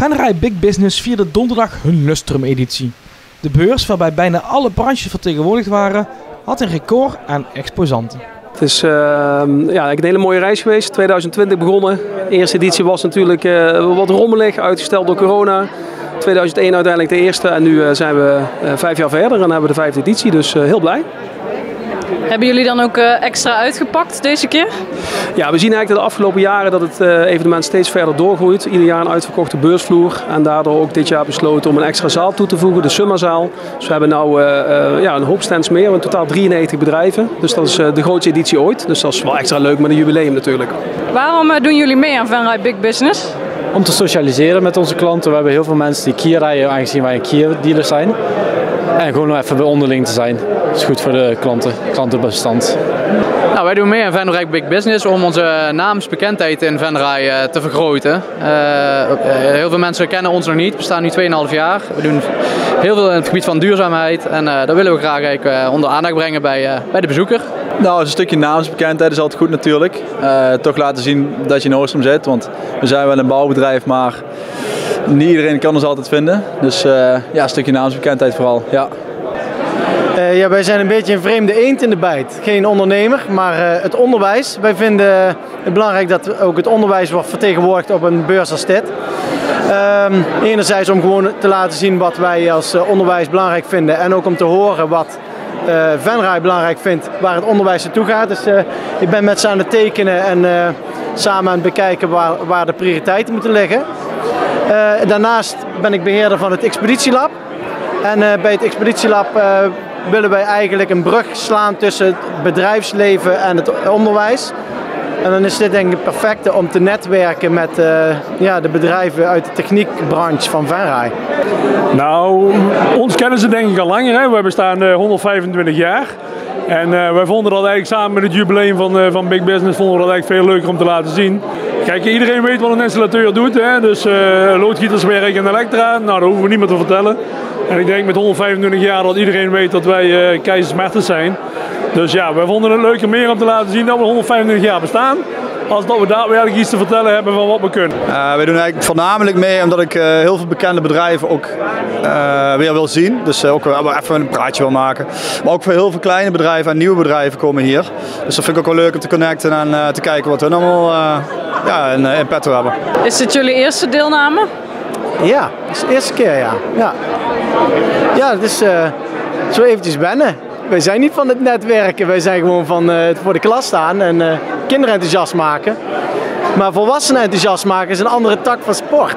Venray Big Business vierde donderdag hun Lustrum-editie. De beurs, waarbij bijna alle branches vertegenwoordigd waren, had een record aan exposanten. Het is een hele mooie reis geweest. 2020 begonnen. De eerste editie was natuurlijk wat rommelig, uitgesteld door corona. 2001 uiteindelijk de eerste en nu zijn we 5 jaar verder en hebben we de 5e editie, dus heel blij. Hebben jullie dan ook extra uitgepakt deze keer? Ja, we zien eigenlijk de afgelopen jaren dat het evenement steeds verder doorgroeit. Ieder jaar een uitverkochte beursvloer en daardoor ook dit jaar besloten om een extra zaal toe te voegen, de Summerzaal. Dus we hebben nu een hoop stands meer, in totaal 93 bedrijven. Dus dat is de grootste editie ooit. Dus dat is wel extra leuk met een jubileum natuurlijk. Waarom doen jullie mee aan Venray Big Business? Om te socialiseren met onze klanten. We hebben heel veel mensen die Kia rijden, aangezien wij een Kia dealer zijn. En gewoon even bij onderling te zijn. Dat is goed voor de klantenbestand. Nou, wij doen mee aan Venray Big Business om onze naamsbekendheid in Venray te vergroten. Heel veel mensen kennen ons nog niet. We bestaan nu 2,5 jaar. We doen heel veel in het gebied van duurzaamheid. En dat willen we graag onder aandacht brengen bij de bezoeker. Nou, een stukje naamsbekendheid is altijd goed natuurlijk. Toch laten zien dat je in Oostrum zit. Want we zijn wel een bouwbedrijf, maar niet iedereen kan ons altijd vinden. Dus een stukje naamsbekendheid vooral. Ja. Wij zijn een beetje een vreemde eend in de bijt. Geen ondernemer, maar het onderwijs. Wij vinden het belangrijk dat ook het onderwijs wordt vertegenwoordigd op een beurs als dit. Enerzijds om gewoon te laten zien wat wij als onderwijs belangrijk vinden en ook om te horen wat Venray belangrijk vindt waar het onderwijs naartoe gaat. Dus ik ben met ze aan het tekenen en samen aan het bekijken waar de prioriteiten moeten liggen. Daarnaast ben ik beheerder van het Expeditielab. En bij het Expeditielab willen wij eigenlijk een brug slaan tussen het bedrijfsleven en het onderwijs. En dan is dit denk ik het perfecte om te netwerken met de bedrijven uit de techniekbranche van Venray. Nou, ons kennen ze denk ik al langer. Hè? We bestaan 125 jaar. En wij vonden dat eigenlijk samen met het jubileum van Big Business vonden we dat eigenlijk veel leuker om te laten zien. Kijk, iedereen weet wat een installateur doet. Hè? Dus loodgieterswerk en elektra, nou dat hoeven we niet meer te vertellen. En ik denk met 125 jaar dat iedereen weet dat wij Keizers Mertens zijn. Dus ja, wij vonden het leuker meer om te laten zien dat we 125 jaar bestaan. Als dat we daadwerkelijk iets te vertellen hebben van wat we kunnen. Wij doen eigenlijk voornamelijk mee omdat ik heel veel bekende bedrijven ook weer wil zien. Dus ook even een praatje wil maken. Maar ook voor heel veel kleine bedrijven en nieuwe bedrijven komen hier. Dus dat vind ik ook wel leuk om te connecten en te kijken wat we allemaal in petto hebben. Is dit jullie eerste deelname? Ja, dat is de eerste keer ja. Ja, het is zo eventjes wennen. Wij zijn niet van het netwerken, wij zijn gewoon van het voor de klas staan en kinderen enthousiast maken. Maar volwassenen enthousiast maken is een andere tak van sport.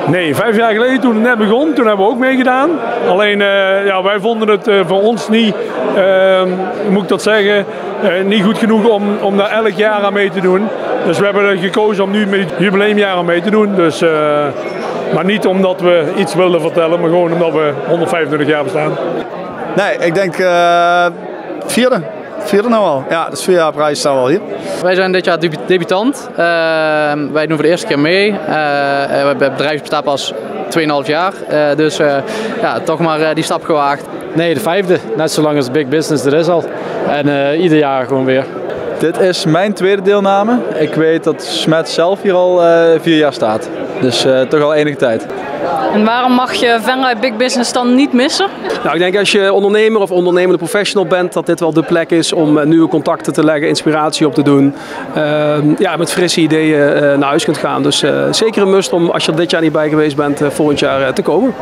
Nee, 5 jaar geleden toen het net begon, toen hebben we ook meegedaan. Alleen wij vonden het voor ons niet, moet ik dat zeggen, niet goed genoeg om daar elk jaar aan mee te doen. Dus we hebben gekozen om nu met het jubileumjaar aan mee te doen. Dus, maar niet omdat we iets wilden vertellen, maar gewoon omdat we 125 jaar bestaan. Nee, ik denk vierde nou al. Ja, dus 4 jaar prijs staan we al hier. Wij zijn dit jaar debutant. Wij doen voor de eerste keer mee. Het bedrijf bestaat pas 2,5 jaar. Dus toch maar die stap gewaagd. Nee, de 5e. Net zo lang als Big Business er is al. En ieder jaar gewoon weer. Dit is mijn tweede deelname. Ik weet dat Smet zelf hier al 4 jaar staat. Dus toch al enige tijd. En waarom mag je Venray Big Business dan niet missen? Nou, ik denk als je ondernemer of ondernemende professional bent, dat dit wel de plek is om nieuwe contacten te leggen, inspiratie op te doen. Met frisse ideeën naar huis kunt gaan. Dus zeker een must om, als je er dit jaar niet bij geweest bent, volgend jaar te komen.